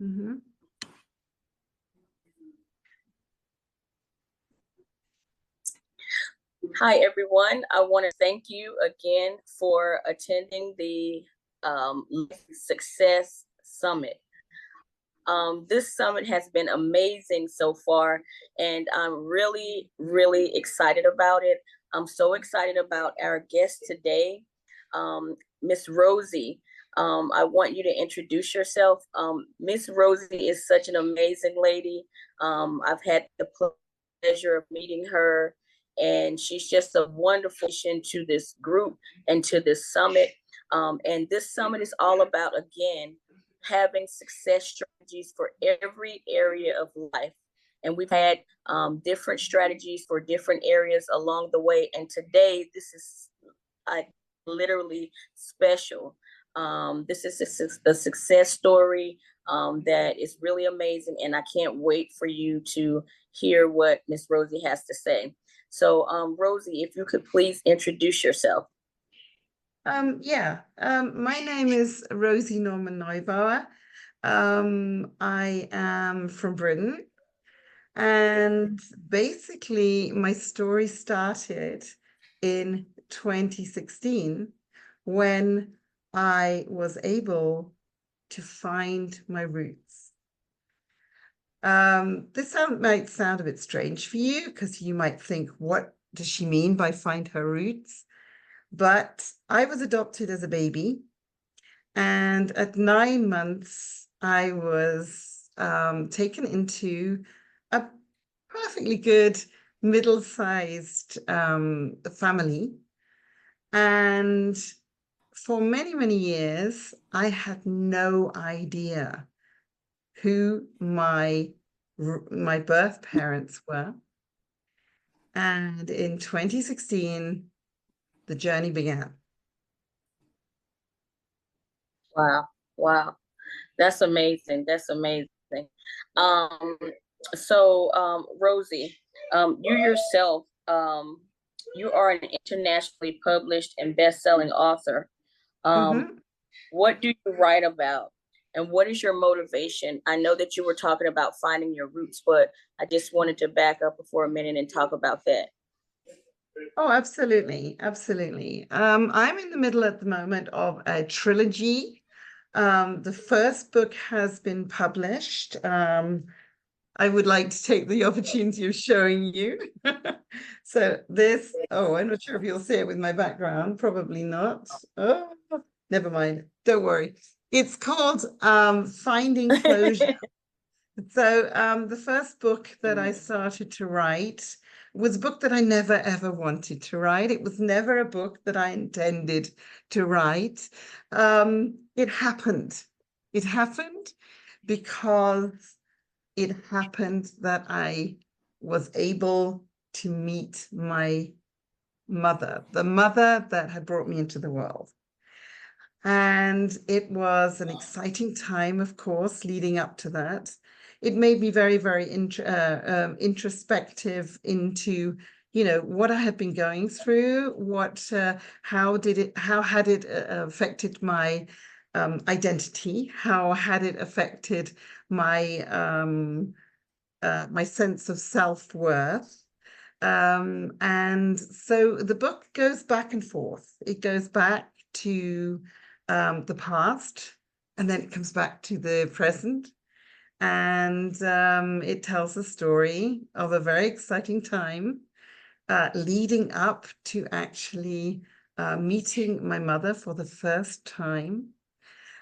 Mm-hmm. Hi, everyone. I want to thank you again for attending the Life Success Summit. This summit has been amazing so far, and I'm really, really excited about it. I'm so excited about our guest today, Miss Rosie. I want you to introduce yourself. Miss Rosie is such an amazing lady. I've had the pleasure of meeting her, and she's just a wonderful addition to this group and to this summit. And this summit is all about, again, having success strategies for every area of life. And we've had different strategies for different areas along the way. And today, this is literally special. This is a success story that is really amazing. And I can't wait for you to hear what Miss Rosie has to say. So, Rosie, if you could please introduce yourself. My name is Rosie Norman-Neubauer. I am from Britain, and basically my story started in 2016 when I was able to find my roots. This might sound a bit strange for you because you might think, what does she mean by find her roots? But I was adopted as a baby, and at 9 months, I was taken into a perfectly good middle-sized family. And for many, many years, I had no idea who my birth parents were. And in 2016, the journey began. Wow. Wow. That's amazing. That's amazing. Um, Rosie, you yourself, you are an internationally published and best-selling author. Mm-hmm. What do you write about? And what is your motivation? I know that you were talking about finding your roots, but I just wanted to back up for a minute and talk about that. Oh, absolutely. Absolutely. I'm in the middle at the moment of a trilogy. The first book has been published. I would like to take the opportunity of showing you. So this, oh, I'm not sure if you'll see it with my background. Probably not. Oh, never mind. Don't worry. It's called Finding Closure. So the first book that I started to write was a book that I never ever wanted to write. It was never a book that I intended to write. It happened. It happened because it happened that I was able to meet my mother, the mother that had brought me into the world. And it was an exciting time, of course, leading up to that. It made me very, very introspective into, what I had been going through, how had it affected my identity? How had it affected my sense of self-worth? And so the book goes back and forth. It goes back to the past, and then it comes back to the present. And it tells the story of a very exciting time leading up to actually meeting my mother for the first time.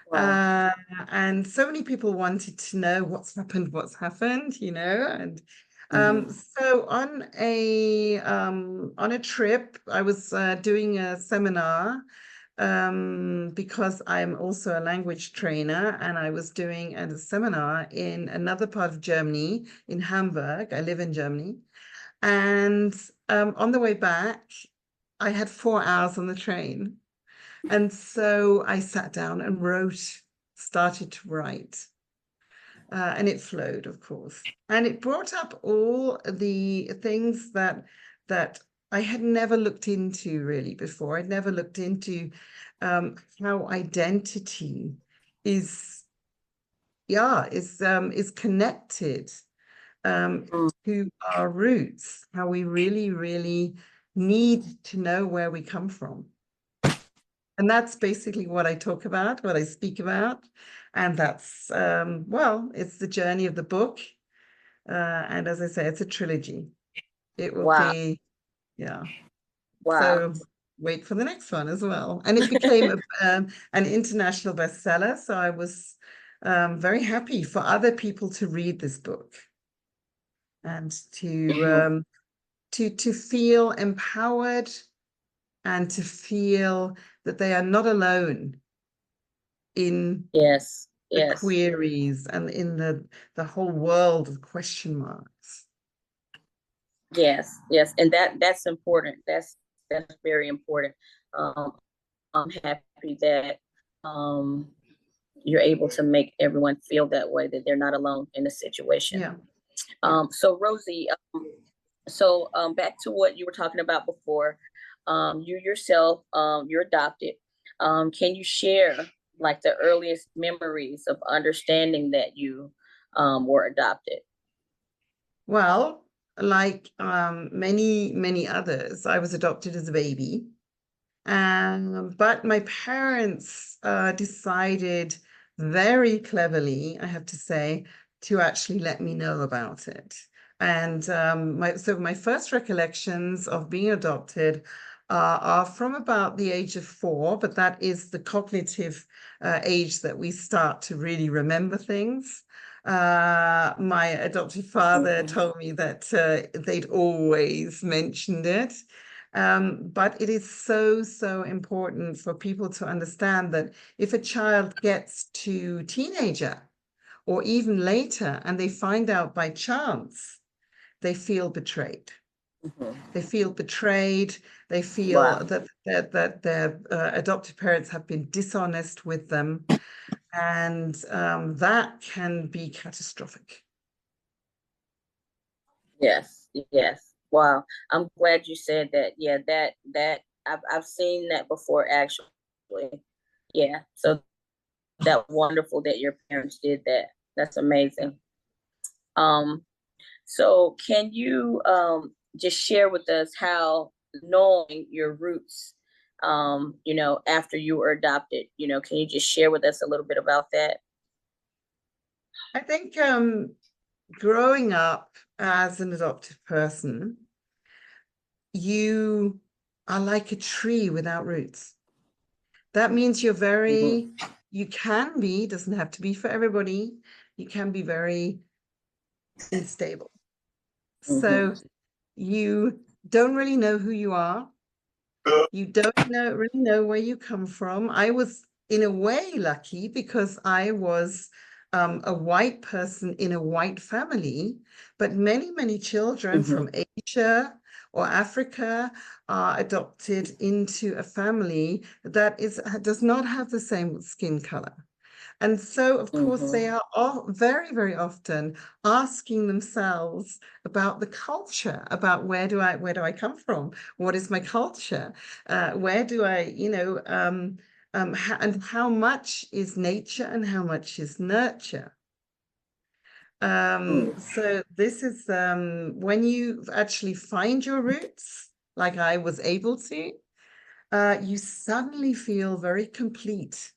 Wow. And so many people wanted to know what's happened, and Mhm. so on a trip, I was doing a seminar because I'm also a language trainer, and I was doing a seminar in another part of Germany, in Hamburg. I live in Germany. And on the way back, I had 4 hours on the train. And so I sat down and started to write. And it flowed, of course. And it brought up all the things that I had never looked into really before. I'd never looked into how identity is is connected to our roots, how we really, really need to know where we come from. And that's basically what I talk about, what I speak about. And that's, well, it's the journey of the book. And as I say, it's a trilogy. It will Wow. be, yeah. Wow. So wait for the next one as well. And it became an international bestseller. So I was very happy for other people to read this book and to feel empowered and to feel that they are not alone in Yes. the Yes. queries and in the whole world of question marks. Yes. Yes. And that's important. That's very important. I'm happy that you're able to make everyone feel that way, that they're not alone in the situation. Yeah. So Rosie, back to what you were talking about before. You yourself, you're adopted. Can you share like the earliest memories of understanding that you were adopted? Well, like many others, I was adopted as a baby. But my parents decided very cleverly, I have to say, to actually let me know about it. And so my first recollections of being adopted are from about the age of 4, but that is the cognitive age that we start to really remember things. My adoptive father told me that they'd always mentioned it. But it is so important for people to understand that if a child gets to teenager or even later and they find out by chance, they feel betrayed. They feel betrayed. They feel Wow. that their adoptive parents have been dishonest with them, and that can be catastrophic. Yes, yes. Wow. I'm glad you said that. Yeah, that I've seen that before actually. Yeah. So that wonderful that your parents did that. That's amazing. So can you just share with us how knowing your roots, after you were adopted, can you just share with us a little bit about that? I think growing up as an adoptive person, you are like a tree without roots. That means you can be, doesn't have to be for everybody, you can be very unstable. So you don't really know who you are. You don't really know where you come from. I was in a way lucky because I was a white person in a white family, but many children from Asia or Africa are adopted into a family that does not have the same skin color. And so, of course, they are all very often asking themselves about the culture, about where do I come from? What is my culture? Where do I, and how much is nature and how much is nurture? So this is when you actually find your roots, like I was able to, you suddenly feel very complete.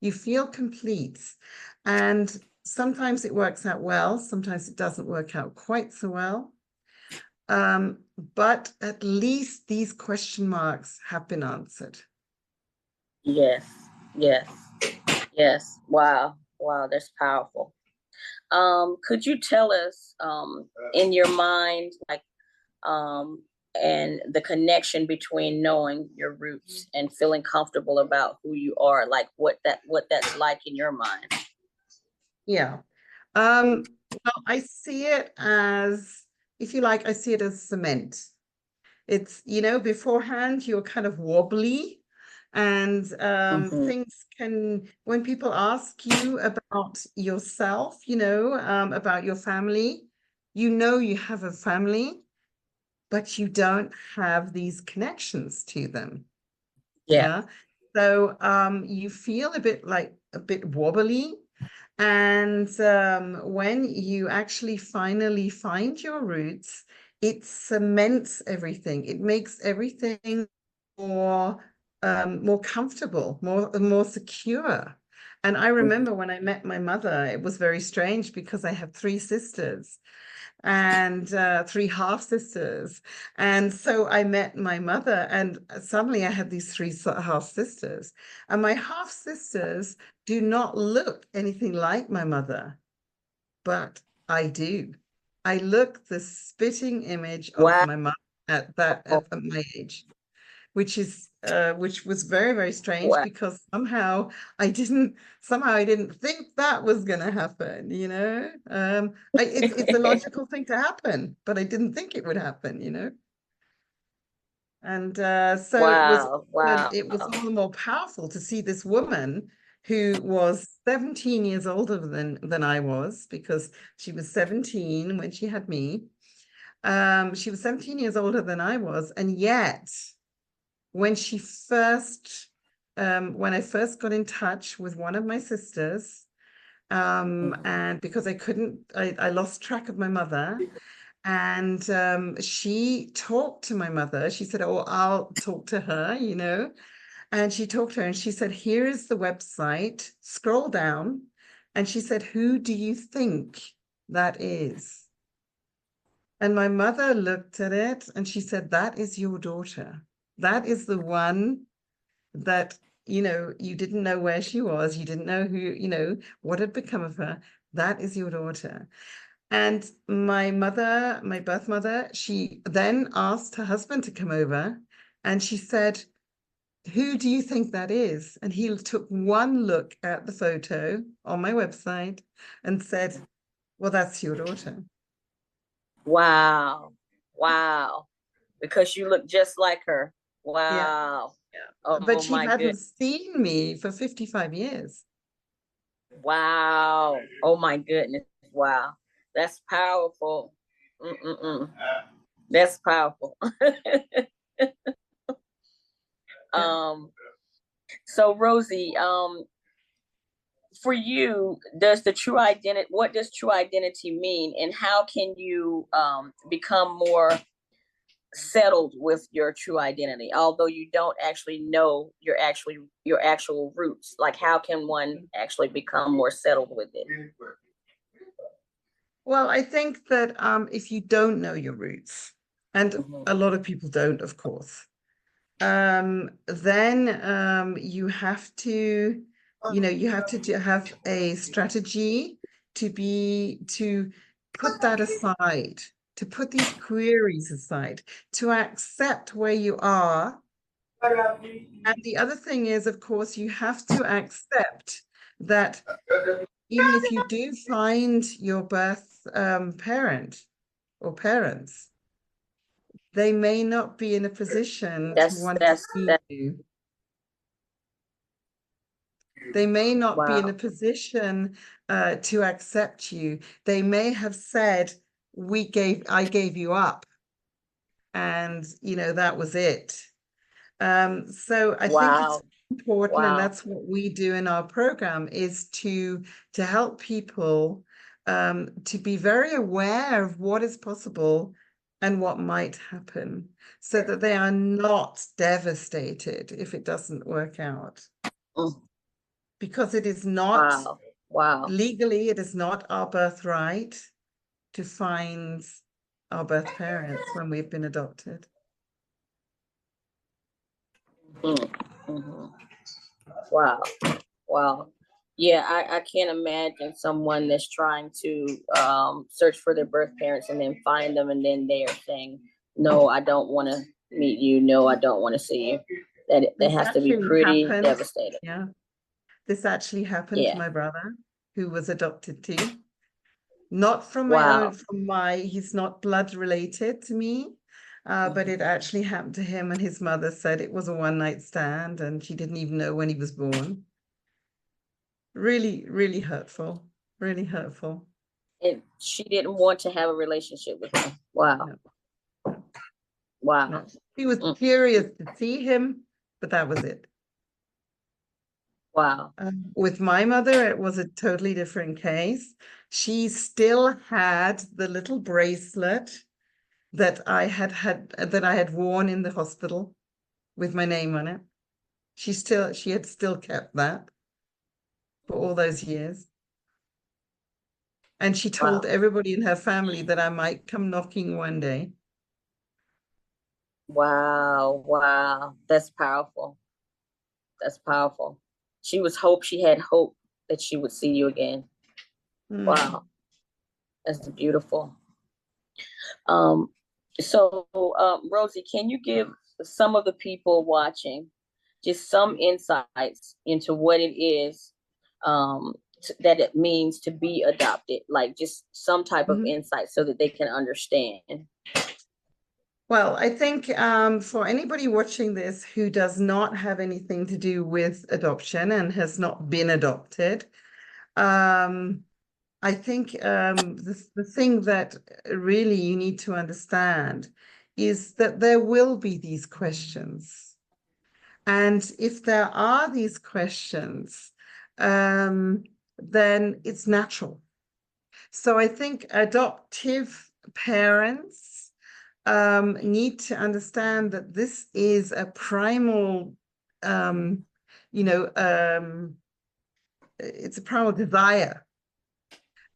You feel complete. And sometimes it works out well, sometimes it doesn't work out quite so well. But at least these question marks have been answered. Yes, yes, yes. Wow, wow, that's powerful. Could you tell us, in your mind, like, and the connection between knowing your roots and feeling comfortable about who you are, like what that's like in your mind? Yeah. Well, I see it as, if you like, I see it as cement. It's, beforehand you're kind of wobbly, and things when people ask you about yourself, about your family, you have a family, but you don't have these connections to them. Yeah. Yeah. So you feel a bit wobbly. And when you actually finally find your roots, it cements everything. It makes everything more comfortable, more secure. And I remember when I met my mother, it was very strange because I have three sisters and three half sisters. And so I met my mother, and suddenly I had these three half sisters. And my half sisters do not look anything like my mother, but I do. I look the spitting image of Wow. my mom at my age, which was very, very strange Wow. because somehow I didn't think that was going to happen, you know. It's a logical thing to happen, but I didn't think it would happen, you know. And so Wow. Wow. it was all the more powerful to see this woman who was 17 years older than I was, because she was 17 when she had me. She was 17 years older than I was, and yet when when I first got in touch with one of my sisters, and because I lost track of my mother, and she talked to my mother. She said, "Oh, I'll talk to her," you know. And she talked to her and she said, "Here is the website. Scroll down." And she said, "Who do you think that is?" And my mother looked at it and she said, "That is your daughter. That is the one that, you know, you didn't know where she was. You didn't know who, you know, what had become of her. That is your daughter." And my mother, my birth mother, she then asked her husband to come over and she said, "Who do you think that is?" And he took one look at the photo on my website and said, "Well, that's your daughter." Wow. Wow. Because you look just like her. Yeah. Wow. Yeah. But Oh she my hadn't goodness. seen me for 55 years. Wow. Oh my goodness. Wow. That's powerful. Mm-mm-mm. That's powerful. Yeah. So Rosie, for you, what does true identity mean, and how can you become more settled with your true identity, although you don't actually know your actual roots? Like, how can one actually become more settled with it? Well, I think that if you don't know your roots, and Mhm. a lot of people don't, of course, then you have to, you have to have a strategy to put that aside, to put these queries aside, to accept where you are. And the other thing is, of course, you have to accept that even if you do find your birth parent or parents, they may not be in a position to That's want to that's see that. you. They may not be in a Wow. position to accept you. They may have said, I gave you up, and you know that was it. So I think it's Wow. important, and Wow. that's what we do in our program, is to help people to be very aware of what is possible and what might happen, so that they are not devastated if it doesn't work out. Mm. Because it is not Wow. Wow. legally, it is not our birthright to find our birth parents when we've been adopted. Mm-hmm. Wow. Wow. Yeah, I can't imagine someone that's trying to search for their birth parents and then find them, and then they are saying, "No, I don't want to meet you. No, I don't want to see you." That This has to be actually pretty happened. devastating. Yeah, this actually happened to Yeah. my brother, who was adopted too. Not from my own, Wow. he's not blood related to me, but it actually happened to him, and his mother said it was a one-night stand and she didn't even know when he was born. Really, really hurtful, really hurtful. And she didn't want to have a relationship with him. Wow. No, no, Wow. no. He was Mm. curious to see him, but that was it. Wow. With my mother, it was a totally different case. She still had the little bracelet that I had worn in the hospital with my name on it. She had still kept that for all those years. And she told Wow. everybody in her family that I might come knocking one day. Wow. Wow. That's powerful. That's powerful. She had hope that she would see you again. Wow. That's beautiful. So, Rosie, can you give some of the people watching just some insights into what it is that it means to be adopted? Like just some type of insight so that they can understand. Well, I think for anybody watching this who does not have anything to do with adoption and has not been adopted, I think the thing that really you need to understand is that there will be these questions. And if there are these questions, then it's natural. So I think adoptive parents need to understand that this is a primal, you know, it's a primal desire.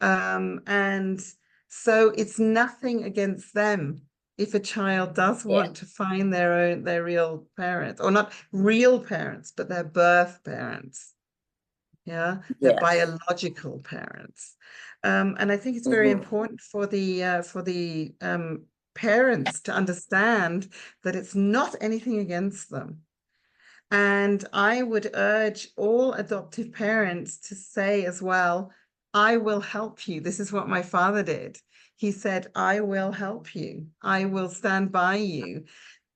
And so it's nothing against them if a child does want to find their real parents, or not real parents, but their birth parents. Yeah, their biological parents. And I think it's very important for the parents to understand that it's not anything against them. And I would urge all adoptive parents to say as well, I will help you. This is what my father did. He said, I will help you. I will stand by you,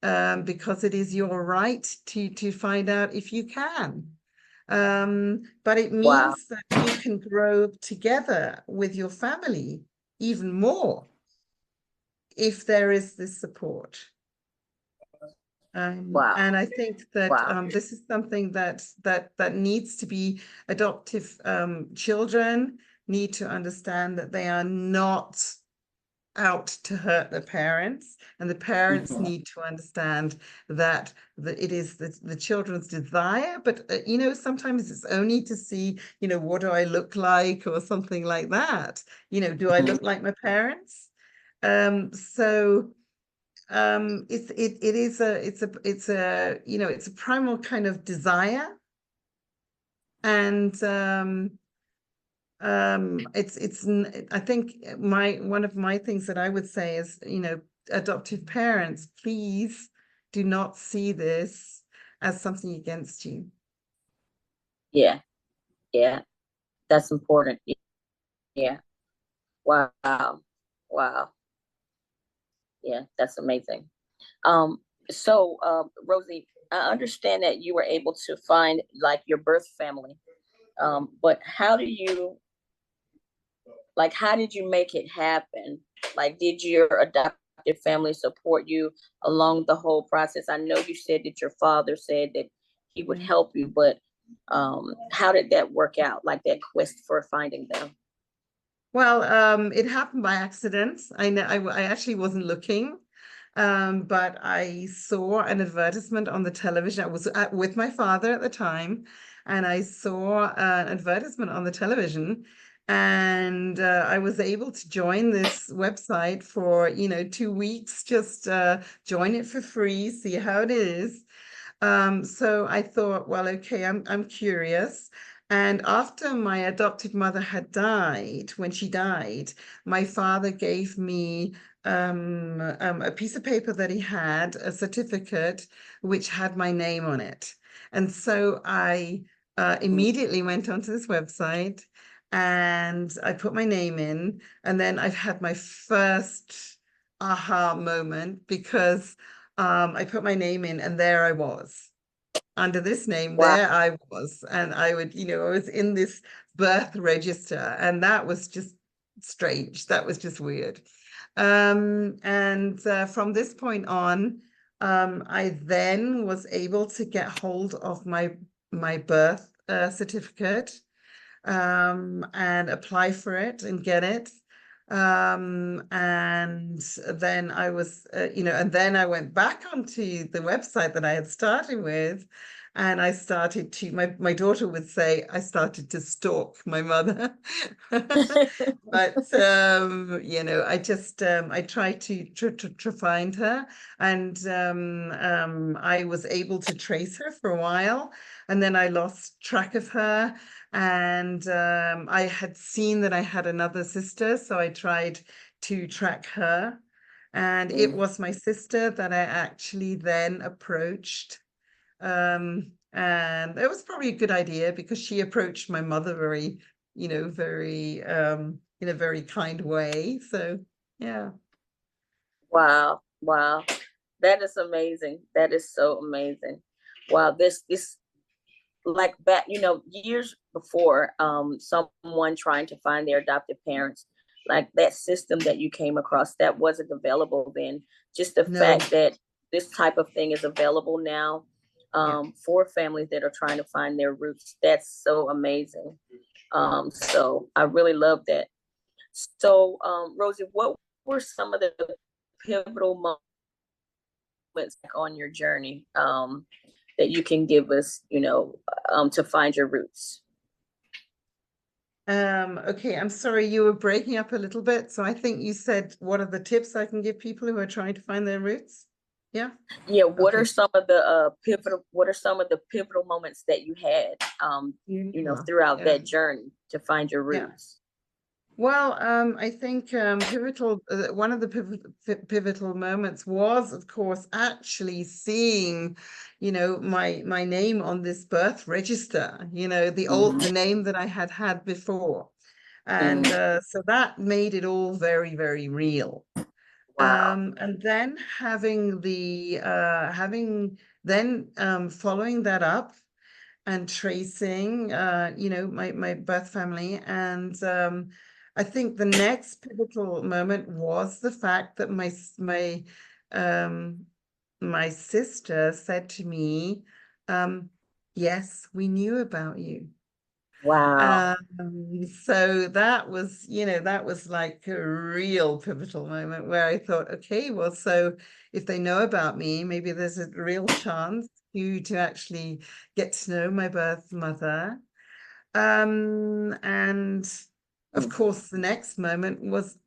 because it is your right to find out if you can. But it means that you can grow together with your family even more if there is this support. And I think that this is something that needs to be adoptive children need to understand that they are not out to hurt their parents, and the parents need to understand that it is the children's desire, but sometimes it's only to see, what do I look like or something like that. Do I look like my parents? So it's a primal kind of desire, and I think one of my things that I would say is, adoptive parents, please do not see this as something against you. Yeah, that's important. Yeah. Wow. Wow. Yeah, that's amazing. So Rosie, I understand that you were able to find like your birth family. But how did you make it happen? Like, did your adoptive family support you along the whole process? I know you said that your father said that he would help you, but how did that work out? Like that quest for finding them? Well, it happened by accident. I actually wasn't looking, but I saw an advertisement on the television. I was with my father at the time, and I saw an advertisement on the television, and I was able to join this website for 2 weeks. Just join it for free, see how it is. So I thought, well, okay, I'm curious. And after my adopted mother had died, when she died, my father gave me a piece of paper that he had, a certificate, which had my name on it. And so I immediately went onto this website and I put my name in. And then I've had my first aha moment, because I put my name in and there I was. Under this name, there I was. And I was in this birth register, and that was just strange. That was just weird. And from this point on, I then was able to get hold of my birth certificate and apply for it and get it. And then I was, and then I went back onto the website that I had started with, and I started to, my daughter would say, I started to stalk my mother. But, I just, I tried to find her, and I was able to trace her for a while, and then I lost track of her. And I had seen that I had another sister, so I tried to track her. And it was my sister that I actually then approached. And it was probably a good idea because she approached my mother very, very in a very kind way. So yeah. Wow, wow. That is amazing. That is so amazing. Wow, this like back, years before, someone trying to find their adopted parents, like that system that you came across, that wasn't available then. Just the No. fact that this type of thing is available now, for families that are trying to find their roots, that's so amazing. So I really love that. So, Rosie, what were some of the pivotal moments on your journey, that you can give us, to find your roots? Okay, I'm sorry, you were breaking up a little bit. So I think you said, what are the tips I can give people who are trying to find their roots? Yeah. Yeah, what Okay. are some of the pivotal moments that you had, throughout that journey to find your Yeah. roots? Well, I think one of the pivotal moments was, of course, actually seeing, my name on this birth register, the name that I had before. And so that made it all very, very real. Wow. And then following that up and tracing, my birth family. And I think the next pivotal moment was the fact that my sister said to me, yes, we knew about you. Wow. So that was like a real pivotal moment where I thought, okay, well, so if they know about me, maybe there's a real chance to actually get to know my birth mother. And of course, the next moment was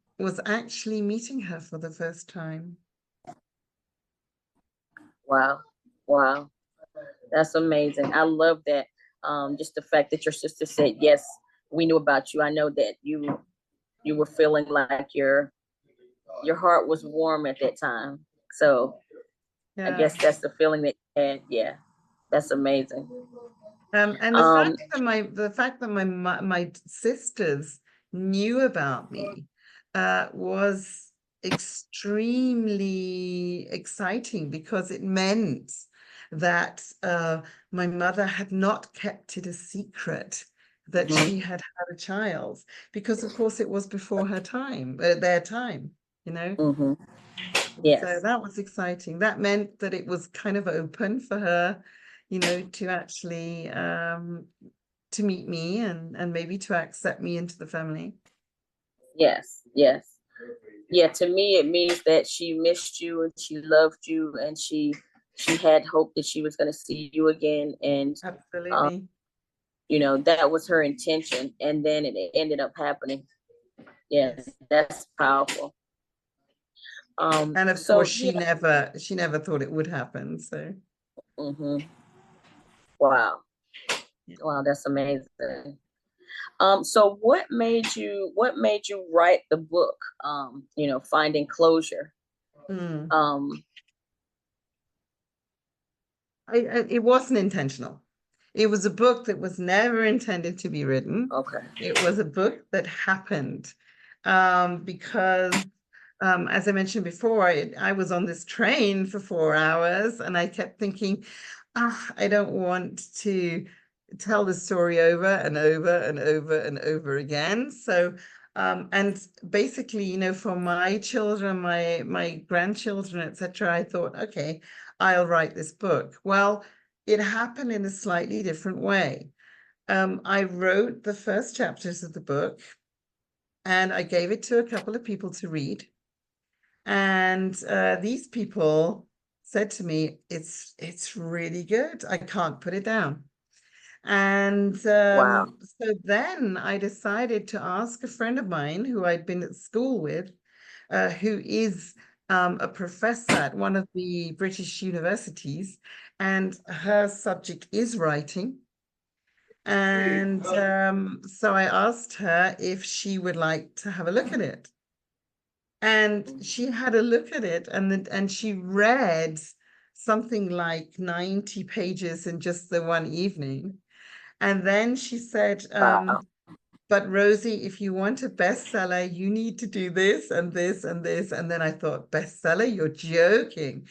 actually meeting her for the first time. Wow. Wow. That's amazing. I love that. Just the fact that your sister said, yes, we knew about you. I know that you were feeling like your heart was warm at that time. So I Yeah. guess that's the feeling that you had. Yeah. That's amazing. And the fact that my sisters knew about me was extremely exciting because it meant that my mother had not kept it a secret that she had had a child, because of course it was before their time, Mm-hmm. So Yes. that was exciting. That meant that it was kind of open for her, to actually to meet me and maybe to accept me into the family. Yes. Yes. Yeah. To me, it means that she missed you and she loved you and she had hope that she was going to see you again. And Absolutely. that was her intention. And then it ended up happening. Yeah, Yes. that's powerful. And of So course, yeah. she never thought it would happen. So Mm-hmm. Wow. yeah. Wow, that's amazing. So what made you write the book? Finding closure. Mm. Um, It wasn't intentional. It was a book that was never intended to be written. okay. It was a book that happened because, as I mentioned before, I was on this train for 4 hours and I kept thinking, I don't want to tell the story over and over and over and over again. So, and basically, for my children, my grandchildren, etc., I thought, okay, I'll write this book. Well, it happened in a slightly different way. I wrote the first chapters of the book and I gave it to a couple of people to read. And these people said to me, it's really good. I can't put it down. And Wow. so then I decided to ask a friend of mine who I'd been at school with, who is a professor at one of the British universities, and her subject is writing. And so I asked her if she would like to have a look at it. And she had a look at it and she read something like 90 pages in just the one evening. And then she said, Wow. but Rosie, if you want a bestseller, you need to do this and this and this. And then I thought, bestseller, you're joking.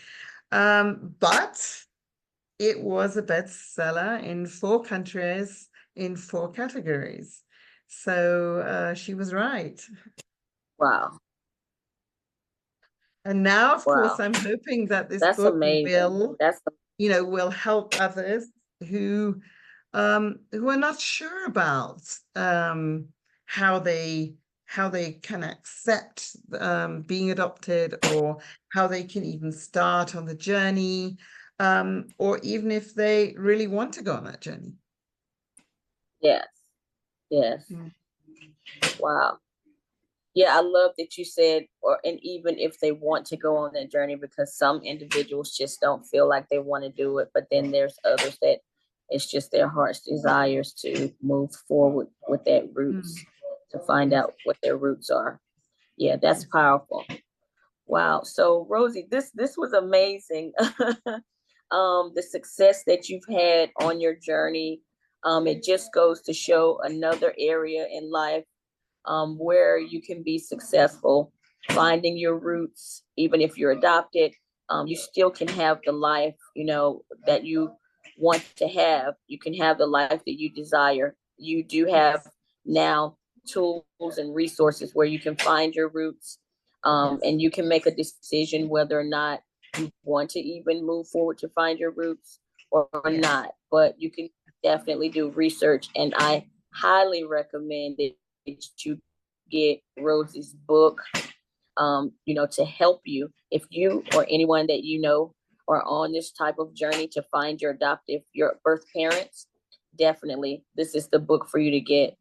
But it was a bestseller in 4 countries, in 4 categories. So she was right. Wow. And now, of course, Wow. I'm hoping that this That's book amazing. will help others who are not sure about how they can accept being adopted, or how they can even start on the journey, or even if they really want to go on that journey. Yes. Yes. Mm. Wow. Yeah, I love that you said, and even if they want to go on that journey, because some individuals just don't feel like they want to do it, but then there's others that it's just their heart's desires to move forward with that roots, to find out what their roots are. Yeah, that's powerful. Wow. So Rosie, this was amazing. The success that you've had on your journey, it just goes to show another area in life where you can be successful, finding your roots. Even if you're adopted, you still can have the life, that you want to have. You can have the life that you desire. You do have now tools and resources where you can find your roots, and you can make a decision whether or not you want to even move forward to find your roots or not. But you can definitely do research, and I highly recommend it you get Rosie's book, to help you if you or anyone that you know are on this type of journey to find your birth parents. Definitely, this is the book for you to get.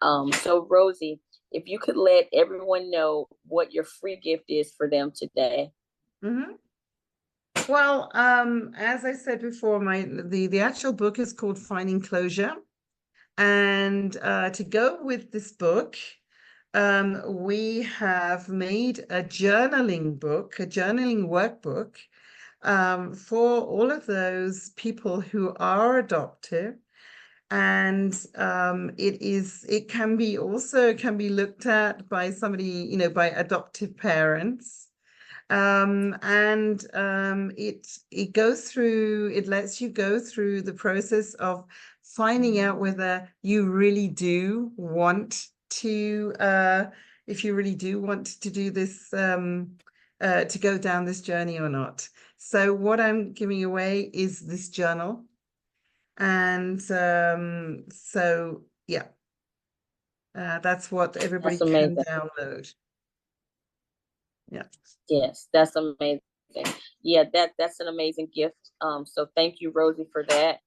So Rosie, if you could let everyone know what your free gift is for them today. Mm-hmm. Well, as I said before, the actual book is called Finding Closure. And to go with this book, we have made a journaling book, a journaling workbook, for all of those people who are adoptive. And it can be looked at by somebody, by adoptive parents. And it lets you go through the process of finding out whether you really do want to, if you really do want to do this, to go down this journey or not. So what I'm giving away is this journal. And so yeah, that's what everybody That's can amazing. download. Yeah. Yes, that's amazing. Yeah, that's an amazing gift. So thank you, Rosie, for that.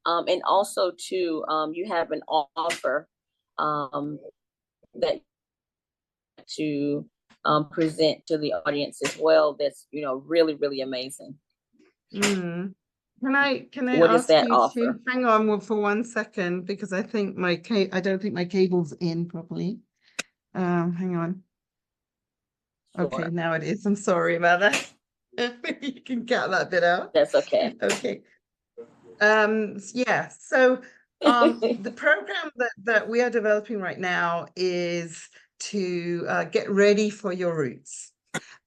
And also too, you have an offer that to present to the audience as well. That's really, really amazing. Mm. Can I What is ask that you to offer? hang on for 1 second, because I think I don't think my cable's in properly. Hang on. Okay, Sure. now it is. I'm sorry about that. Maybe you can cut that bit out. That's okay. Okay. Yeah, so the program that we are developing right now is to get ready for your roots.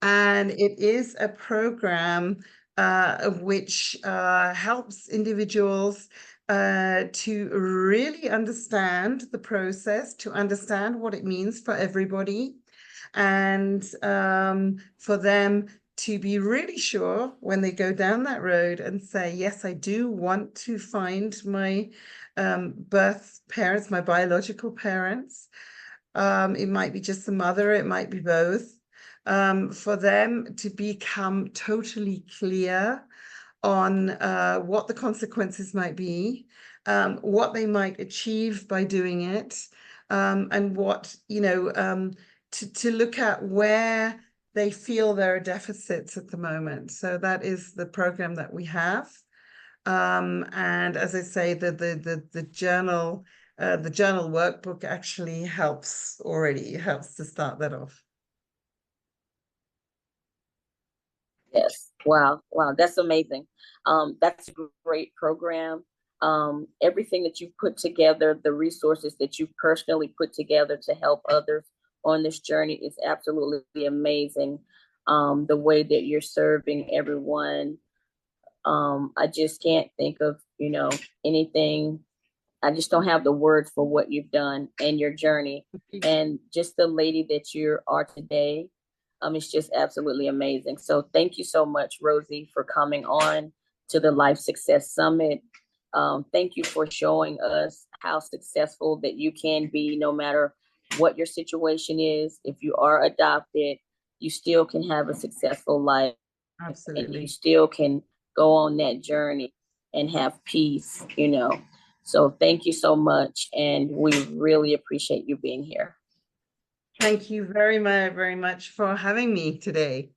And it is a program which helps individuals to really understand the process, to understand what it means for everybody, and for them to be really sure when they go down that road and say, yes, I do want to find my birth parents, my biological parents. It might be just the mother, it might be both. For them to become totally clear on what the consequences might be, what they might achieve by doing it, and what, to look at where they feel there are deficits at the moment. So that is the program that we have. And as I say, the journal workbook actually helps to start that off. Yes. Wow. Wow. That's amazing. That's a great program. Everything that you've put together, the resources that you personally put together to help others on this journey is absolutely amazing. The way that you're serving everyone. I just can't think of, anything. I just don't have the words for what you've done and your journey. And just the lady that you are today, it's just absolutely amazing. So thank you so much, Rosie, for coming on to the Life Success Summit. Thank you for showing us how successful that you can be, no matter what your situation is. If you are adopted, you still can have a successful life. Absolutely. And you still can go on that journey and have peace, So thank you so much. And we really appreciate you being here. Thank you very much for having me today.